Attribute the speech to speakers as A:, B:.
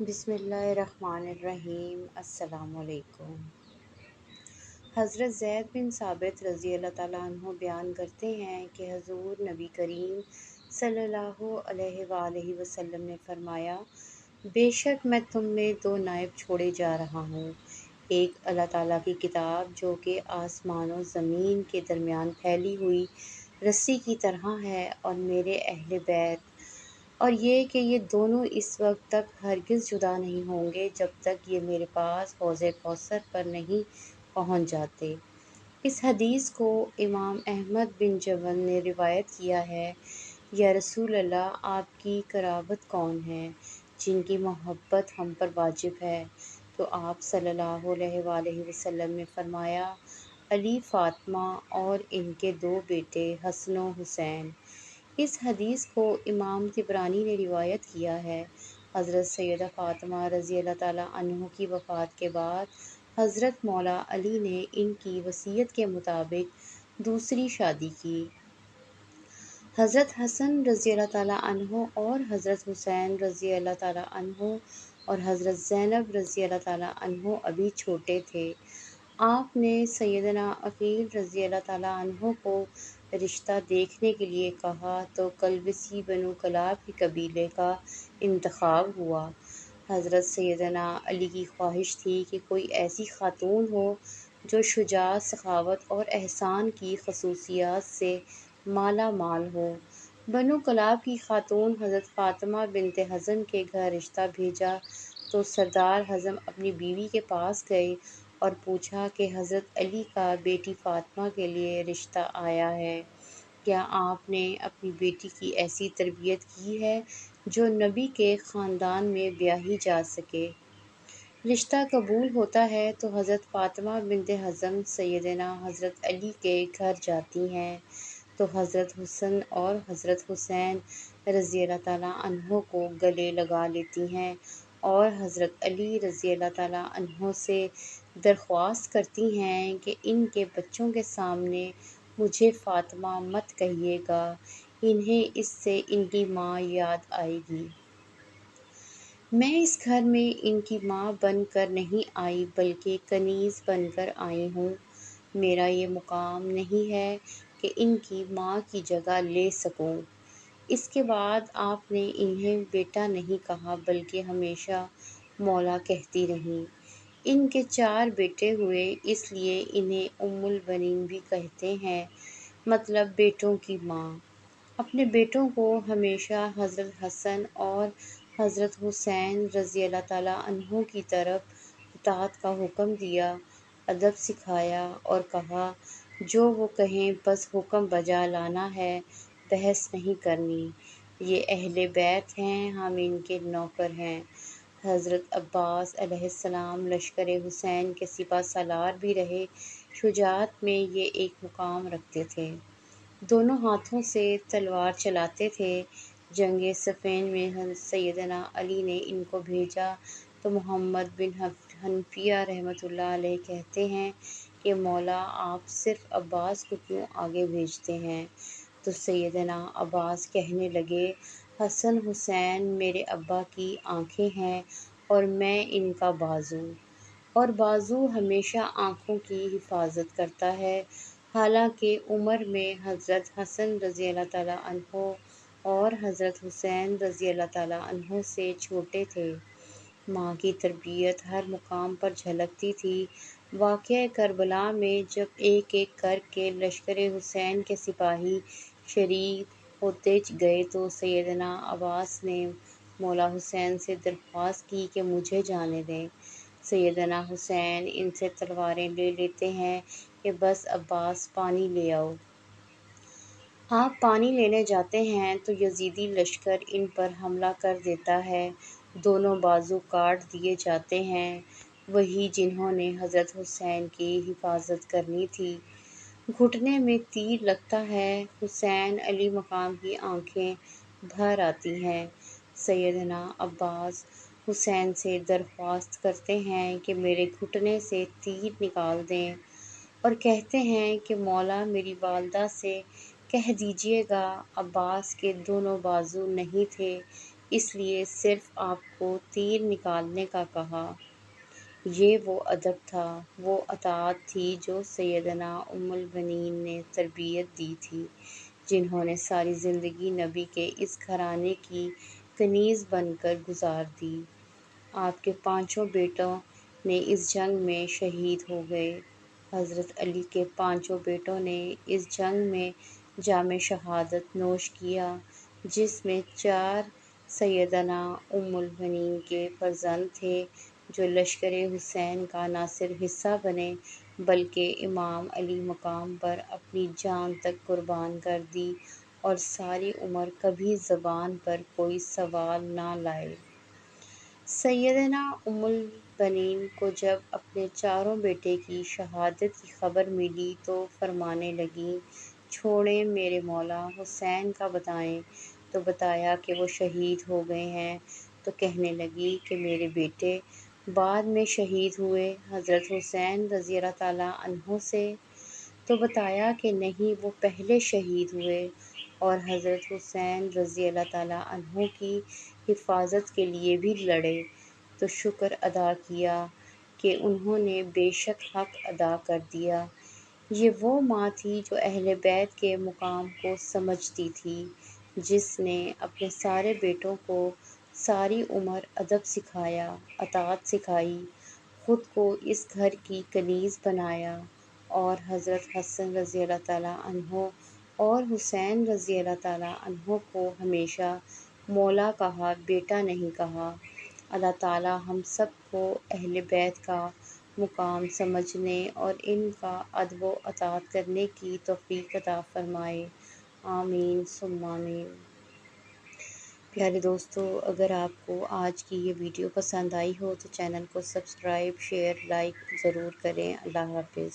A: بسم اللہ الرحمن الرحیم۔ السلام علیکم۔ حضرت زید بن ثابت رضی اللہ تعالیٰ عنہ بیان کرتے ہیں کہ حضور نبی کریم صلی اللہ علیہ وآلہ وسلم نے فرمایا، بے شک میں تم میں دو نائب چھوڑے جا رہا ہوں، ایک اللہ تعالیٰ کی کتاب جو کہ آسمان و زمین کے درمیان پھیلی ہوئی رسی کی طرح ہے، اور میرے اہل بیت، اور یہ کہ یہ دونوں اس وقت تک ہرگز جدا نہیں ہوں گے جب تک یہ میرے پاس حوض کوثر پر نہیں پہنچ جاتے۔ اس حدیث کو امام احمد بن جبل نے روایت کیا ہے۔ یا رسول اللہ، آپ کی قرابت کون ہے جن کی محبت ہم پر واجب ہے؟ تو آپ صلی اللہ علیہ وآلہ وسلم نے فرمایا، علی، فاطمہ اور ان کے دو بیٹے حسن و حسین۔ اس حدیث کو امام طبرانی نے روایت کیا ہے۔ حضرت سیدہ فاطمہ رضی اللہ تعالیٰ عنہ کی وفات کے بعد حضرت مولا علی نے ان کی وصیت کے مطابق دوسری شادی کی۔ حضرت حسن رضی اللہ تعالیٰ عنہ اور حضرت حسین رضی اللہ تعالیٰ عنہ اور حضرت زینب رضی اللہ تعالیٰ عنہ ابھی چھوٹے تھے۔ آپ نے سیدنا عقیل رضی اللہ تعالیٰ عنہ کو رشتہ دیکھنے کے لیے کہا تو کلبسی بنو کلاب کے قبیلے کا انتخاب ہوا۔ حضرت سیدنا علی کی خواہش تھی کہ کوئی ایسی خاتون ہو جو شجاعت، سخاوت اور احسان کی خصوصیات سے مالا مال ہو۔ بنو کلاب کی خاتون حضرت فاطمہ بنت حزم کے گھر رشتہ بھیجا تو سردار حزم اپنی بیوی کے پاس گئے اور پوچھا کہ حضرت علی کا بیٹی فاطمہ کے لیے رشتہ آیا ہے، کیا آپ نے اپنی بیٹی کی ایسی تربیت کی ہے جو نبی کے خاندان میں بیاہی جا سکے؟ رشتہ قبول ہوتا ہے تو حضرت فاطمہ بنت حزم سیدنا حضرت علی کے گھر جاتی ہیں تو حضرت حسن اور حضرت حسین رضی اللہ تعالیٰ عنہ کو گلے لگا لیتی ہیں اور حضرت علی رضی اللہ تعالیٰ عنہ سے درخواست کرتی ہیں کہ ان کے بچوں کے سامنے مجھے فاطمہ مت کہیے گا، انہیں اس سے ان کی ماں یاد آئے گی۔ میں اس گھر میں ان کی ماں بن کر نہیں آئی بلکہ کنیز بن کر آئی ہوں۔ میرا یہ مقام نہیں ہے کہ ان کی ماں کی جگہ لے سکوں۔ اس کے بعد آپ نے انہیں بیٹا نہیں کہا بلکہ ہمیشہ مولا کہتی رہیں۔ ان کے 4 بیٹے ہوئے، اس لیے انہیں ام البنین بھی کہتے ہیں، مطلب بیٹوں کی ماں۔ اپنے بیٹوں کو ہمیشہ حضرت حسن اور حضرت حسین رضی اللہ تعالیٰ عنہ کی طرف اطاعت کا حکم دیا، ادب سکھایا اور کہا، جو وہ کہیں بس حکم بجا لانا ہے، بحث نہیں کرنی، یہ اہل بیت ہیں، ہم ان کے نوکر ہیں۔ حضرت عباس علیہ السلام لشکر حسین کے سپہ سالار بھی رہے۔ شجاعت میں یہ ایک مقام رکھتے تھے، دونوں ہاتھوں سے تلوار چلاتے تھے۔ جنگ صفین میں سیدنا علی نے ان کو بھیجا تو محمد بن حنفیہ رحمۃ اللہ علیہ کہتے ہیں کہ مولا، آپ صرف عباس کو کیوں آگے بھیجتے ہیں؟ تو سیدنا عباس کہنے لگے، حسن حسین میرے ابا کی آنکھیں ہیں اور میں ان کا بازو، اور بازو ہمیشہ آنکھوں کی حفاظت کرتا ہے۔ حالانکہ عمر میں حضرت حسن رضی اللہ تعالیٰ عنہ اور حضرت حسین رضی اللہ تعالیٰ عنہ سے چھوٹے تھے، ماں کی تربیت ہر مقام پر جھلکتی تھی۔ واقعہ کربلا میں جب ایک ایک کر کے لشکر حسین کے سپاہی شریک ہوتے گئے تو سیدنا عباس نے مولا حسین سے درخواست کی کہ مجھے جانے دیں۔ سیدنا حسین ان سے تلواریں لے لیتے ہیں کہ بس عباس پانی لے آؤ۔ آپ پانی لینے جاتے ہیں تو یزیدی لشکر ان پر حملہ کر دیتا ہے، دونوں بازو کاٹ دیے جاتے ہیں، وہی جنہوں نے حضرت حسین کی حفاظت کرنی تھی۔ گھٹنے میں تیر لگتا ہے، حسین علی مقام کی آنکھیں بھر آتی ہیں۔ سیدنا عباس حسین سے درخواست کرتے ہیں کہ میرے گھٹنے سے تیر نکال دیں، اور کہتے ہیں کہ مولا، میری والدہ سے کہہ دیجیے گا۔ عباس کے دونوں بازو نہیں تھے، اس لیے صرف آپ کو تیر نکالنے کا کہا۔ یہ وہ ادب تھا، وہ اطاعت تھی جو سیدنا ام البنین نے تربیت دی تھی، جنہوں نے ساری زندگی نبی کے اس گھرانے کی کنیز بن کر گزار دی۔ آپ کے پانچوں بیٹوں نے اس جنگ میں شہید ہو گئے۔ حضرت علی کے پانچوں بیٹوں نے اس جنگ میں جام شہادت نوش کیا، جس میں چار سیدنا ام البنین کے فرزند تھے جو لشکر حسین کا نہ صرف حصہ بنے بلکہ امام علی مقام پر اپنی جان تک قربان کر دی اور ساری عمر کبھی زبان پر کوئی سوال نہ لائے۔ سیدنا ام البنین کو جب اپنے چاروں بیٹے کی شہادت کی خبر ملی تو فرمانے لگیں، چھوڑیں، میرے مولا حسین کا بتائیں۔ تو بتایا کہ وہ شہید ہو گئے ہیں۔ تو کہنے لگی کہ میرے بیٹے بعد میں شہید ہوئے حضرت حسین رضی اللہ تعالیٰ عنہ سے؟ تو بتایا کہ نہیں، وہ پہلے شہید ہوئے اور حضرت حسین رضی اللہ تعالیٰ عنہ کی حفاظت کے لیے بھی لڑے۔ تو شکر ادا کیا کہ انہوں نے بے شک حق ادا کر دیا۔ یہ وہ ماں تھی جو اہل بیت کے مقام کو سمجھتی تھی، جس نے اپنے سارے بیٹوں کو ساری عمر ادب سکھایا، اطاعت سکھائی، خود کو اس گھر کی کنیز بنایا اور حضرت حسن رضی اللہ تعالیٰ عنہ اور حسین رضی اللہ تعالیٰ عنہ کو ہمیشہ مولا کہا، بیٹا نہیں کہا۔ اللہ تعالیٰ ہم سب کو اہل بیت کا مقام سمجھنے اور ان کا ادب و اطاعت کرنے کی توفیق عطا فرمائے، آمین ثم آمین۔ پیارے دوستو، اگر آپ کو آج کی یہ ویڈیو پسند آئی ہو تو چینل کو سبسکرائب، شیئر، لائک ضرور کریں۔ اللہ حافظ۔